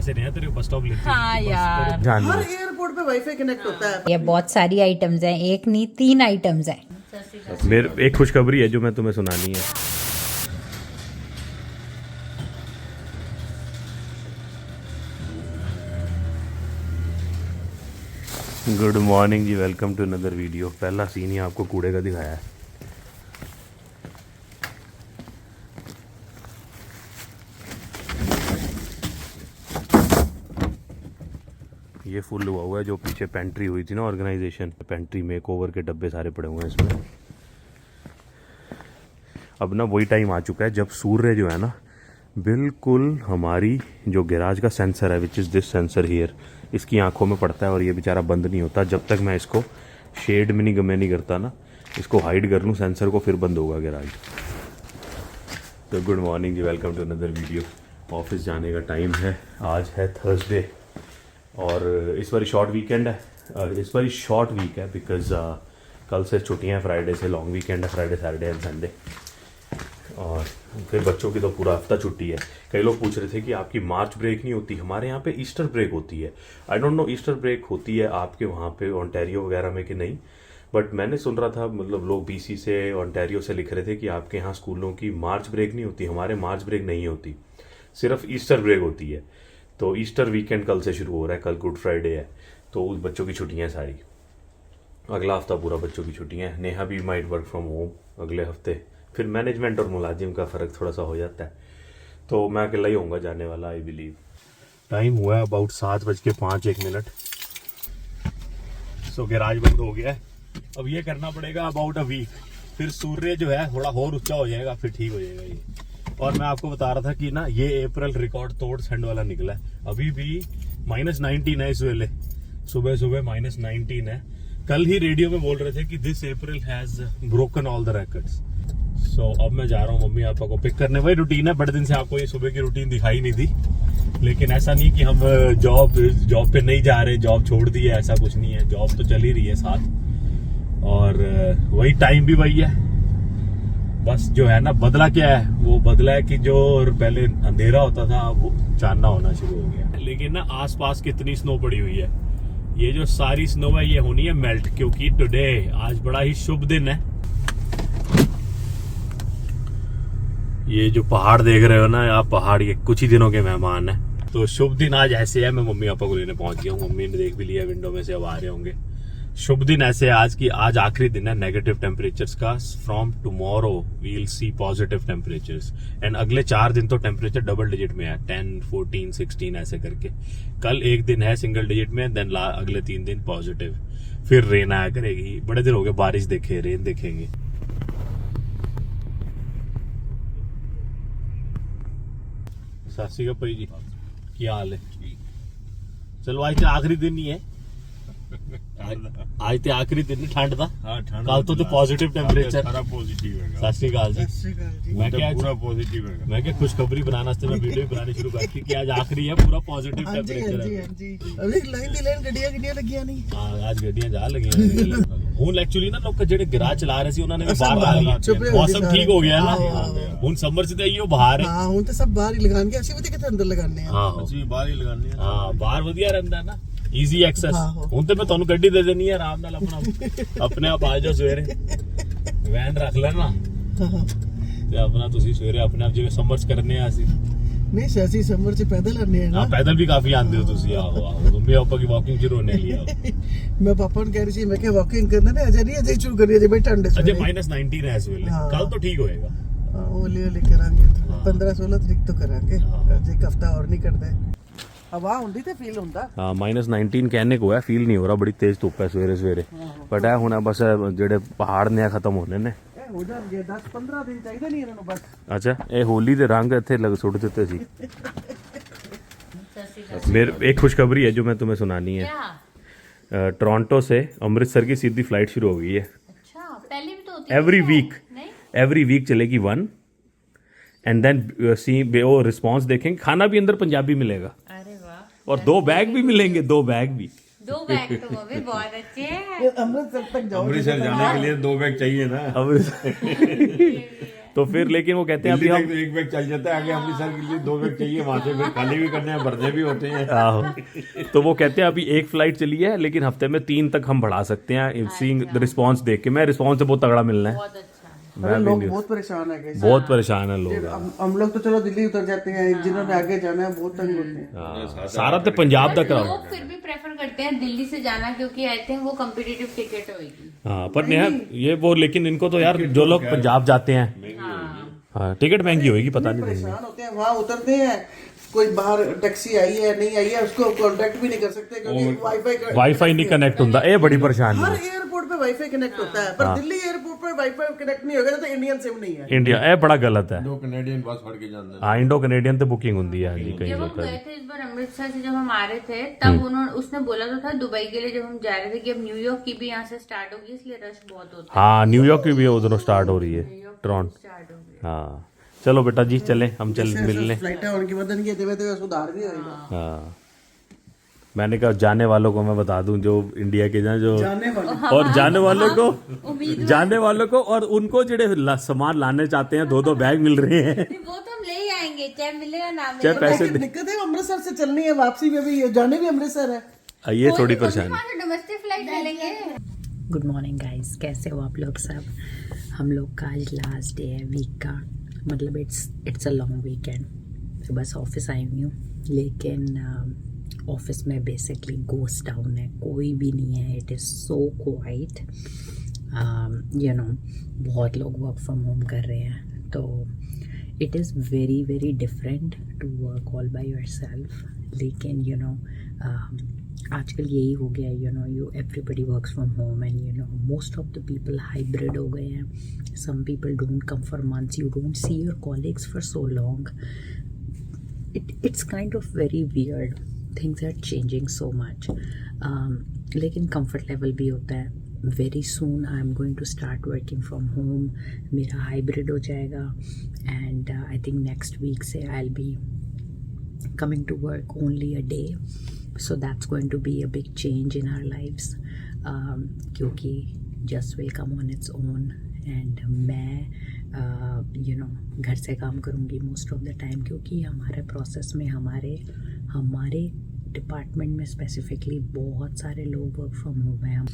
से नहीं है, तेरे बस स्टॉप लेती हाँ यार, हर एयरपोर्ट पे वाईफाई कनेक्ट होता है। ये बहुत सारी आइटम्स हैं, एक नहीं 3 आइटम्स हैं। मेरे एक खुशखबरी है जो मैं तुम्हें सुनानी है। Good morning ji, welcome to another video. पहला सीन ही आपको कूड़े का दिखाया है। ये फुल हुआ है, जो पीछे पेंट्री हुई थी ना ऑर्गेनाइजेशन, पेंट्री मेकओवर के डब्बे सारे पड़े हुए हैं इसमें। अब ना वही टाइम आ चुका है जब सूर्य जो है ना बिल्कुल हमारी जो गैराज का सेंसर है, which is this sensor here, इसकी आंखों में पड़ता है और ये बेचारा बंद नहीं होता जब तक मैं इसको शेड में नहीं करता ना, इसको हाइड कर लूँ सेंसर को, फिर बंद होगा गैराज। तो good morning ji, welcome to another video. Office जाने का टाइम है, आज है थर्सडे और इस बारी शॉर्ट वीकेंड है। इस बारी शॉर्ट वीक है बिकॉज कल से छुट्टियाँ हैं, फ्राइडे से लॉन्ग वीकेंड है, फ्राइडे सैटरडे एंड संडे। और फिर बच्चों की तो पूरा हफ्ता छुट्टी है। कई लोग पूछ रहे थे कि आपकी मार्च ब्रेक नहीं होती, हमारे यहाँ पे ईस्टर ब्रेक होती है। I don't know Easter break होती है आपके वहाँ पे ओंटारियो वगैरह में कि नहीं, बट मैंने सुन रहा था, मतलब लोग बीसी से ओंटारियो से लिख रहे थे कि आपके यहाँ स्कूलों की मार्च ब्रेक नहीं होती। हमारे मार्च ब्रेक नहीं होती, सिर्फ ईस्टर ब्रेक होती है। तो ईस्टर वीकेंड कल से शुरू हो रहा है, कल गुड फ्राइडे है, तो उस बच्चों की छुट्टियाँ सारी, अगला हफ्ता पूरा बच्चों की छुट्टियाँ हैं। नेहा भी माइट वर्क फ्रॉम होम अगले हफ्ते। फिर मैनेजमेंट और मुलाजिम का फ़र्क थोड़ा सा हो जाता है, तो मैं अकेला ही होऊंगा जाने वाला, आई बिलीव। टाइम हुआ है अबाउट 7:05। सो गैराज बंद हो गया है। अब ये करना पड़ेगा अबाउट अ वीक, फिर सूर्य जो है थोड़ा और ऊंचा हो जाएगा, फिर ठीक हो जाएगा ये। और मैं आपको बता रहा था कि ना ये अप्रैल रिकॉर्ड तोड़ ठंड वाला निकला है। अभी भी -19 है इस वेले, सुबह सुबह -19 है। कल ही रेडियो में बोल रहे थे कि this April has broken all the records. So अब मैं जा रहा हूँ मम्मी पापा को पिक करने। वही रूटीन है, बड़े दिन से आपको ये सुबह की रूटीन दिखाई नहीं दी, लेकिन ऐसा नहीं कि हम जॉब पे नहीं जा रहे, जॉब छोड़ दी है, ऐसा कुछ नहीं है। जॉब तो चल ही रही है साथ, और वही टाइम भी वही है। बस जो है ना बदला क्या है, वो बदला है कि जो पहले अंधेरा होता था वो चांदना होना शुरू हो गया। लेकिन ना आसपास कितनी स्नो पड़ी हुई है, ये जो सारी स्नो है ये होनी है मेल्ट, क्योंकि टुडे आज बड़ा ही शुभ दिन है। ये जो पहाड़ देख रहे हो ना आप, पहाड़ ये कुछ ही दिनों के मेहमान हैं। तो शुभ दिन आज ऐसे है, मैं मम्मी पापा को लेने पहुंच गया हूँ। मम्मी ने देख भी लिया विंडो में से, अब आ रहे होंगे। शुभ दिन ऐसे है आज की, आज आखिरी दिन है नेगेटिव टेम्परेचर्स का। From tomorrow we will see positive temperatures, and अगले 4 दिन तो टेम्परेचर डबल डिजिट में है, 10, 14, 16 ऐसे करके। कल एक दिन है सिंगल डिजिट में, देन अगले 3 दिन पॉजिटिव। फिर रेन आया करेगी। बड़े दिन हो गए बारिश देखे, रेन देखेंगे। सत श्री अकाल भाई जी, क्या हाल है? चलो आज तो आखिरी दिन ही है, आज तो आखिरी दिन ठंड था। कल तो पॉजिटिव टेम्परेचर, सत श्री अकाल जी। मैं क्या पूरा पॉजिटिव है, मैं क्या खुशखबरी बनाने वास्ते मैं वीडियो बनानी शुरू करती कि आज आखिरी है, पूरा पॉजिटिव टेम्परेचर है। अभी लाइन दी लाइन गड्डियां लगियां नहीं। हां आज गड्डियां जा लगी ਹੁਣ एक्चुअली ना लोग ਜਿਹੜੇ ਗੈਰਾਜ ਚਲਾ ਰਹੇ ਸੀ ਉਹਨਾਂ ਨੇ ਵੀ ਬਾਹਰ ਲਾ ਲਈ, मौसम ठीक हो गया ना। ਹੁਣ ਸਮਰ ਚ ਤਾਂ ਇਹੋ ਬਾਹਰ ਹੈ। ਹਾਂ ਹੁਣ ਤਾਂ ਸਭ ਬਾਹਰ ਹੀ ਲਗਾਣਗੇ, ਅਸੀਂ ਵੀ ਤੇ ਕਿਤੇ ਅੰਦਰ ਲਗਾਣੇ ਆ। ਹਾਂ ਅਸੀਂ ਬਾਹਰ ਹੀ ਲਗਾਣੇ ਆ। ਹਾਂ ਬਾਹਰ ਵਧੀਆ ਰਹਿੰਦਾ ਨਾ, ਈਜ਼ੀ ਐਕਸੈਸ। ਹੁਣ ਤੇ ਮੈਂ ਤੁਹਾਨੂੰ ਗੱਡੀ ਦੇ ਦੇਣੀ ਹੈ, ਆਰਾਮ ਨਾਲ ਆਪਣੇ ਆਪ ਆ ਜਾਓ, ਸਵੇਰੇ ਵੈਨ ਰੱਖ ਲੈਣਾ ਤੇ ਆਪਣਾ ਤੁਸੀਂ ਸਵੇਰੇ ਆਪਣੇ ਆਪ ਜਿਵੇਂ ਸਮਰ ਚ ਕਰਨੇ ਆ ਅਸੀਂ। नहीं सैसी समर से पैदल आने हैं ना। हाँ पैदल भी काफी आते हो तुसी। आहो आहो मम्मी पापा की वॉकिंग शुरू होने लिया। मैं पापा ने कह रही थी, मैं क्या वॉकिंग करना ना, अजय नहीं अजय शुरू करिए, अजय भाई ठंड है। अजय -19 है इस वेले, कल तो ठीक होएगा। हां ओली ओली करांगे, 15-16 तारीख तो करांगे, अजय एक हफ्ता और नहीं करते। हवा हुंदी ते फील हुंदा। हां -19 कहने को है, फील नहीं हो रहा, बड़ी तेज धुप है सवेरे सवेरे। बट है हुण बस जेडे पहाड़ ने खत्म होने ने, हो जाणगे 10-15 दिन चाहिए नहीं इन्हां नु बस। अच्छा ये होली दे रंग इत्थे लग सुट दिते सी। मेरे एक खुशखबरी है जो मैं तुम्हें सुनानी है। टोरंटो से अमृतसर की सीधी फ्लाइट शुरू हो गई है। अच्छा पहले भी तो होती है। एवरी वीक चलेगी 1, एंड देन सी वो रिस्पॉन्स देखेंगे। खाना भी अंदर पंजाबी मिलेगा। अरे वाह। और 2 बैग भी मिलेंगे, 2 बैग भी। 2 बैग तो वो भी बहुत अच्छे हैं। अमृतसर तक जाओ, अमृतसर जाने के लिए 2 बैग चाहिए ना। तो फिर लेकिन वो कहते हैं अभी हम एक बैग चल जाता है आगे, अमृतसर के लिए 2 बैग चाहिए, वहां से फिर खाली भी करने हैं, भरने भी होते हैं। आहो, तो वो कहते हैं अभी एक फ्लाइट चली है लेकिन हफ्ते में 3 तक हम बढ़ा सकते हैं, सीइंग रिस्पांस देख के। मैं रिस्पांस से बहुत तगड़ा मिलना है, अरे लोग बहुत परेशान है guys। बहुत परेशान है लोग। हम लोग तो चलो दिल्ली उतर जाते हैं, जिन्होंने आगे जाना है बहुत तंग होते हैं। हाँ, सारा तो पंजाब तक रहा। लोग फिर भी प्रेफर करते हैं दिल्ली से जाना, क्योंकि आई थिंक वो कम्पिटिटिव टिकट होगी। हाँ पर नेहा ये वो, लेकिन इनको तो यार जो लोग पंजाब जाते हैं, हाँ टिकट महंगी होगी पता नहीं। परेशान होते हैं, वहाँ उतरते हैं, कोई बाहर टैक्सी आई है नहीं आई है उसको कांटेक्ट भी नहीं कर सकते क्योंकि वाईफाई नहीं कनेक्ट होता, ये बड़ी परेशानी हर है। एयरपोर्ट पे वाईफाई कनेक्ट होता है, पर दिल्ली एयरपोर्ट पर वाईफाई कनेक्ट नहीं होगा तो इंडियन सिम नहीं है। इंडिया ये बड़ा गलत है। 2 कैनेडियन बस फड़ के जाते हैं। हाँ इंडो कनेडियन तो बुकिंग होती है जी कहीं जब हम होता गए है। थे इस बार अमृतसर से, जब हम आ रहे थे तब उसने बोला तो था दुबई के लिए जब हम जा रहे थे कि अब न्यूयॉर्क की भी यहाँ से स्टार्ट होगी, इसलिए रश बहुत होता हाँ न्यूयॉर्क की भी उधरों स्टार्ट हो रही है, टोरंटो। स्टार्ट होगी। हाँ चलो बेटा जी चले हम चल मिलने। फ्लाइट है उनकी बदन की देवे देवे सुधार भी होगा। हाँ मैंने कहा जाने वालों को मैं बता दूं जो इंडिया के जो जाने वाले और जाने वालों को और उनको जो सामान लाने चाहते हैं 2-2 बैग मिल रहे हैं, वो तो हम ले ही आएंगे चाहे मिलेगा ना चाहे मिले। पैसे लेकिन दिक्कत है अमृतसर से चलनी है, वापसी में भी जाने भी अमृतसर है। ये थोड़ी परेशानी। डोमेस्टिक फ्लाइट ले लेंगे। गुड मॉर्निंग गाइस, कैसे हो आप लोग सब। हम लोग का आज लास्ट डे है वीक का, मतलब इट्स अ लॉन्ग वीकेंड। तो बस ऑफिस आई हुई हूँ, लेकिन ऑफिस में बेसिकली गोस्ट टाउन है, कोई भी नहीं है। It is so quite, you know बहुत लोग वर्क फ्रॉम होम कर रहे हैं, तो it is very very different to work all by yourself. लेकिन यू नो आजकल यही हो गया है, you everybody works from home and most of the people hybrid हो गए हैं। Some people don't come for months, you don't see your colleagues for so long. It's kind of very weird, things are changing so much. लेकिन comfort level भी होता है। Very soon I am going to start working from home, मेरा hybrid हो जाएगा and I think next week से I will be coming to work only a day, so that's going to be a big change in our lives, क्योंकि just will come on its own and मैं घर से काम करूँगी most of the time, क्योंकि हमारे process में हमारे डिपार्टमेंट में स्पेसिफिकली बहुत सारे लोग वर्क फ्रॉम होम हैं,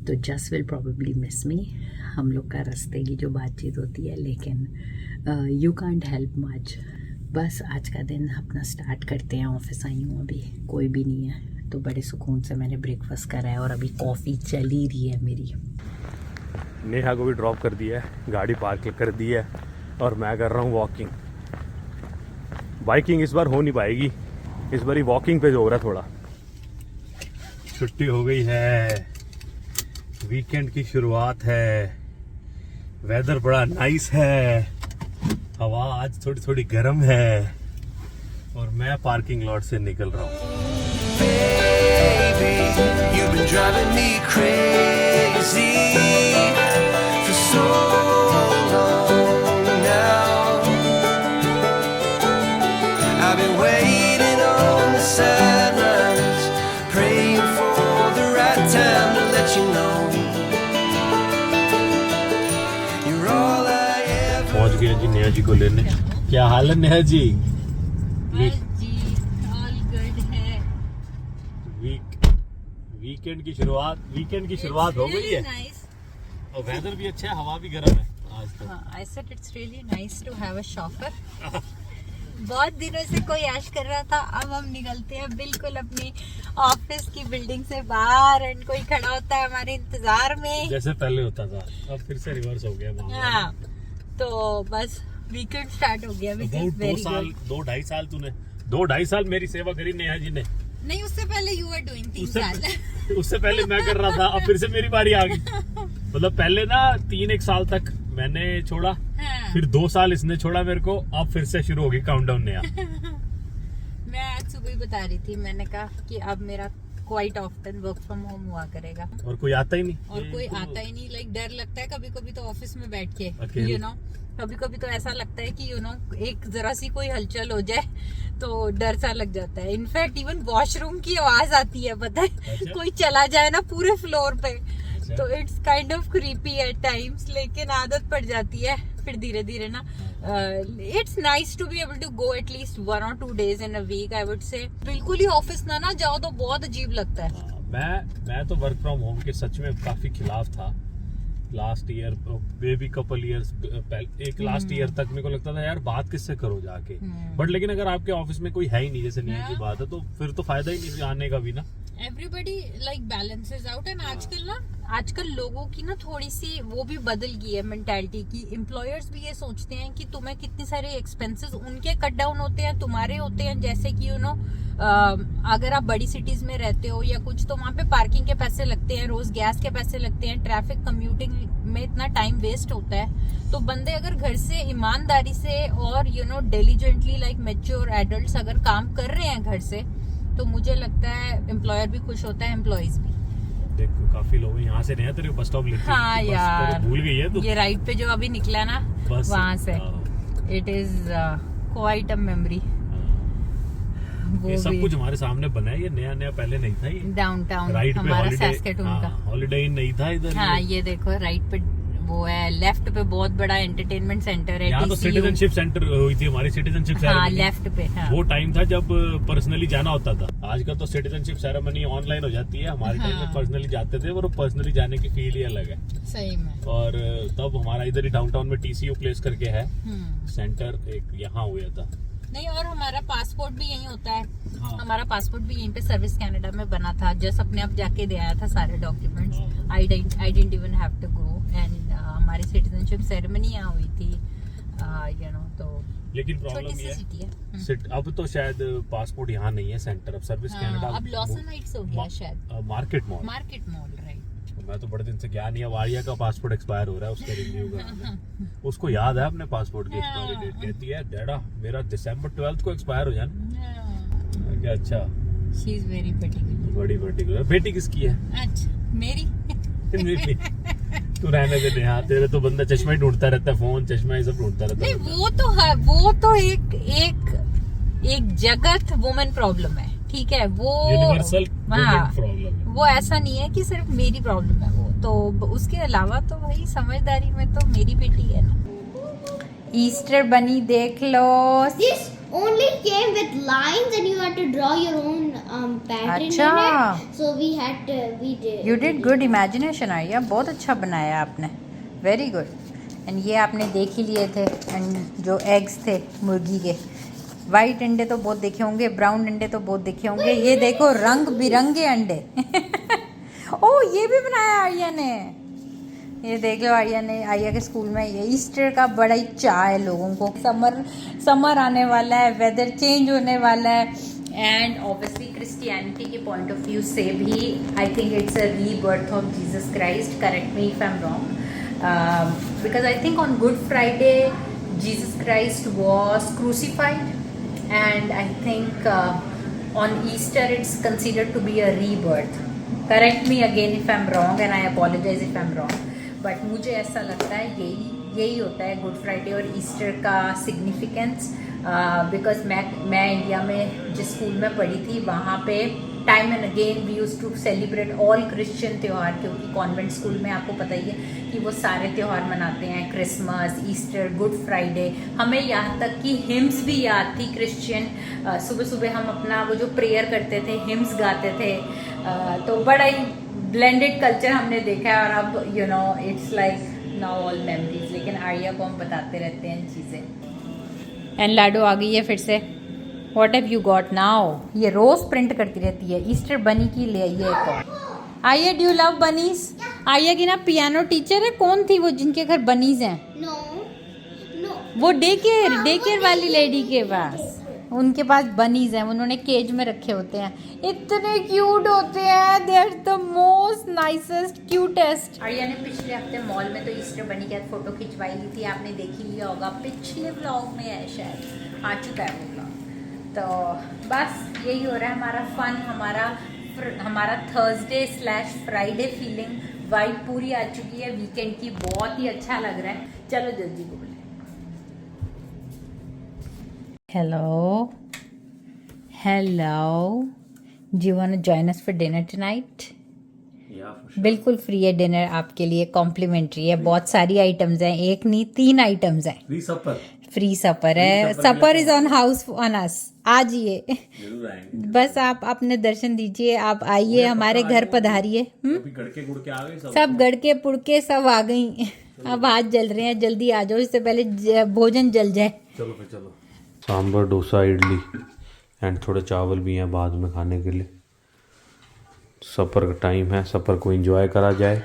तो जस्ट विल प्रोबेबली मिस मी। हम लोग का रास्ते की जो बातचीत होती है, लेकिन यू कांट हेल्प मच। बस आज का दिन अपना स्टार्ट करते हैं। ऑफिस आई हूँ, अभी कोई भी नहीं है, तो बड़े सुकून से मैंने ब्रेकफास्ट करा है और अभी कॉफ़ी चल ही रही है मेरी। नेहा को भी ड्रॉप कर दिया है, गाड़ी पार्क कर दी है और मैं कर रहा हूँ वॉकिंग। बाइकिंग इस बार हो नहीं पाएगी, इस बार ही वॉकिंग पे जो हो रहा है थोड़ा। छुट्टी हो गई है, वीकेंड की शुरुआत है, वेदर बड़ा नाइस है, हवा आज थोड़ी थोड़ी गर्म है और मैं पार्किंग लॉट से निकल रहा हूँ। You've been driving me crazy for so long now. I've been waiting on the sidelines, praying for the right time to let you know you're all I ever. पहुंच गए जी नेहा जी को लेने। क्या हाल है नेहा जी? वीकेंड की शुरुआत हो गई है और वेदर भी अच्छा है, हवा भी गर्म है आज तो। I said it's really nice to have a shopper. बहुत दिनों से कोई ऐश कर रहा था, अब हम निकलते हैं बिल्कुल अपनी ऑफिस की बिल्डिंग से बाहर एंड कोई खड़ा होता है हमारे इंतजार में, जैसे पहले होता था, अब फिर से रिवर्स हो गया मामला। हाँ, तो बस वीकेंड स्टार्ट हो गया। दो ढाई साल तूने 2-2.5 साल मेरी सेवा करी नेहा जी ने। नहीं, उससे पहले यू आर डूइंग 3 साल। उससे पहले मैं कर रहा था, अब फिर से मेरी बारी आ गई। मतलब पहले ना 3-1 साल तक मैंने छोड़ा, हाँ। फिर 2 साल इसने छोड़ा मेरे को, अब फिर से शुरू हो गई काउंटडाउन नया। मैं आज सुबह ही बता रही थी, मैंने कहा कि अब मेरा quite often work from home हुआ करेगा और कोई आता ही नहीं, और कोई आता ही नहीं। लाइक डर लगता है कभी कभी तो ऑफिस में बैठ के, अकेले। कभी कभी तो ऐसा लगता है कि एक जरा सी कोई हलचल हो जाए तो डर सा लग जाता है। इनफैक्ट इवन वॉशरूम की आवाज आती है, पता है। अच्छा? कोई चला जाए ना पूरे फ्लोर पे, तो it's kind of creepy at times, लेकिन आदत पड़ जाती है। फिर धीरे धीरे ना it's nice to be able to go at least 1 or 2 days in a week I would say. बिल्कुल ही ऑफिस ना जाओ तो बहुत अजीब लगता है। मैं तो वर्क फ्रॉम होम के सच में काफी खिलाफ था last year, baby couple years पहले, एक लास्ट ईयर तक मेरे को लगता था यार बात किससे करो जाके, बट लेकिन अगर आपके ऑफिस में कोई है ही नहीं, जैसे नहीं की बात है, तो फिर तो फायदा ही नहीं आने का भी ना। Everybody like balances out and आजकल लोगों की ना थोड़ी सी वो भी बदल गई है मेंटालिटी की। एम्प्लॉयर्स भी ये सोचते हैं कि तुम्हें कितने सारे एक्सपेंसेस उनके कट डाउन होते हैं, तुम्हारे होते हैं। जैसे कि अगर आप बड़ी सिटीज में रहते हो या कुछ, तो वहाँ पे पार्किंग के पैसे लगते हैं, रोज गैस के पैसे लगते हैं, ट्रैफिक कम्यूटिंग में इतना टाइम वेस्ट होता है। तो बंदे अगर घर से ईमानदारी से और डिलीजेंटली लाइक मैच्योर एडल्ट्स अगर काम कर रहे हैं घर से, तो मुझे लगता है एम्प्लॉयर भी खुश होता है, एम्प्लॉइज भी। देखो काफी लोग यहाँ से नहीं, तेरे बस स्टॉप लेते हैं। हाँ यार, भूल गई है तू। ये राइट पे जो अभी निकला ना वहाँ से, it is quite a memory. ये सब कुछ हमारे सामने बना है, ये नया नया पहले नहीं था। ये डाउनटाउन राइट पे हमारा सैस्केटून का हॉलिडे इन नहीं था इधर। हाँ ये देखो राइट पे वो है, लेफ्ट पे बहुत बड़ा एंटरटेनमेंट सेंटर है। यहाँ तो सिटीजनशिप सेंटर हुई थी हमारी, सिटीजनशिप सेरेमनी। लेफ्ट पे वो टाइम था जब पर्सनली जाना होता था। आजकल तो सिटीजनशिप सेरेमनी ऑनलाइन हो जाती है, हमारे टाइम में पर्सनली जाते थे, और पर्सनली जाने की फील ही अलग है। सही में। और तब हमारा इधर ही डाउनटाउन में TCU प्लेस करके है सेंटर, एक यहाँ हुआ था। नहीं, और हमारा पासपोर्ट भी यहीं होता है। हमारा पासपोर्ट भी यहीं पे सर्विस कनाडा में बना था। जस्ट अपने आप जाके दे आया था सारे documents. I didn't even have to go, and हमारी सिटीजनशिप सेरेमनी यहाँ हुई थी। तो लेकिन प्रॉब्लम ये है अब तो शायद पासपोर्ट यहाँ नहीं है सेंटर, अब सर्विस कनाडा अब लॉसन हाइट्स हो गया शायद, मार्केट मॉल राइट। मैं तो बड़े दिन से गया नहीं। अब आर्या का पासपोर्ट एक्सपायर हो रहा है, उसका रिन्यू कराना है। उसको याद है अपने पासपोर्ट की एक्सपायरी डेट, कहती है डैडा मेरा December 12 को एक्सपायर हो जाना। क्या अच्छा, शी इज वेरी पर्टिकुलर। बड़ी पर्टिकुलर। बेटी किसकी है? अच्छा मेरी। तू रहने दे नेहा, तेरे तो बंदा चश्मा ही ढूंढता रहता है, फोन चश्मा ये सब ढूंढता रहता है। नहीं वो तो है, वो तो एक जगत वुमेन प्रॉब्लम है, ठीक है, वो यूनिवर्सल प्रॉब्लम है। वो ऐसा नहीं है कि सिर्फ मेरी प्रॉब्लम है, वो तो उसके अलावा तो भाई समझदारी में तो मेरी बेटी है ना। ईस्टर बनी देख लो। This only came with lines and you had to draw your own pattern in it. So we did. You did good imagination Arya, बहुत अच्छा बनाया आपने, वेरी गुड। एंड ये आपने देख ही लिए थे, एंड जो एग्स थे मुर्गी के, वाइट अंडे तो बहुत देखे होंगे, ब्राउन अंडे तो बहुत देखे होंगे, ये देखो रंग बिरंगे अंडे। ओ ये भी बनाया आर्या ने, ये देख लो आर्या के स्कूल में ये ईस्टर का बड़ा ही चाह है लोगों को। समर आने वाला है, वेदर चेंज होने वाला है, एंड ऑब्वियसली क्रिश्चियनिटी के पॉइंट ऑफ व्यू से भी I think it's a rebirth of Jesus Christ. Correct me if I am wrong, because I think on good Friday Jesus Christ was crucified, and I think on Easter it's considered to be a rebirth. Correct me again if I'm wrong and I apologize if I'm wrong, but मुझे ऐसा लगता है यही होता है Good Friday और Easter का significance. Because मैं इंडिया में जिस स्कूल में पढ़ी थी वहाँ पे time and again we use to celebrate all Christian त्यौहार, क्योंकि कॉन्वेंट स्कूल में आपको पता ही है कि वो सारे त्यौहार मनाते हैं, क्रिसमस, ईस्टर, गुड फ्राइडे। हमें यहाँ तक कि हिम्स भी याद थी क्रिश्चियन। सुबह सुबह हम अपना वो जो प्रेयर करते थे, हिम्स गाते थे, तो बड़ा ही ब्लेंडेड कल्चर हमने देखा है। और अब it's like now all memories. लेकिन आर्या को हम बताते रहते हैं चीज़ें। एंड लाडो आ गई है फिर से। What have you got now? ये रोज प्रिंट करती रहती है। ईस्टर बनी की ले आइए एक और। आइए, डू यू लव बनीज? आइए की ना पियानो टीचर है, कौन थी वो जिनके घर बनीज हैं? No. वो डे केयर वाली लेडी के पास, उनके पास बनीज हैं, उन्होंने केज में रखे होते हैं, इतने क्यूट होते हैं, they are the most nicest cutest. Arya ने पिछले हफ्ते मॉल में तो ईस्टर बनी के साथ फोटो खिंचवाई ली थी, आपने देख ही लिया होगा, पिछले व्लॉग में है शायद, आ चुका है वो व्लॉग। तो बस यही हो रहा है हमारा फन, हमारा थर्सडे/फ्राइडे फीलिंग वाइब पूरी आ चुकी है वीकेंड की, बहुत ही अच्छा लग रहा है। चलो जल्दी बोले hello, do you want to join us for dinner tonight? बिल्कुल फ्री है डिनर आपके लिए, कॉम्प्लीमेंट्री है। बहुत सारी आइटम्स हैं, एक नहीं 3 आइटम्स हैं। फ्री सपर है, supper is on house on us. आज ये बस आप अपने दर्शन दीजिए, आप आइए हमारे घर पधारिए। सब गड़के पुड़के सब आ गई, अब हाथ जल रहे हैं, जल्दी आ जाओ, इससे पहले भोजन जल जाए। चलो सांभर, डोसा, इडली एंड थोड़े चावल भी हैं बाद में खाने के लिए। सपर का टाइम है, सपर को एंजॉय करा जाए।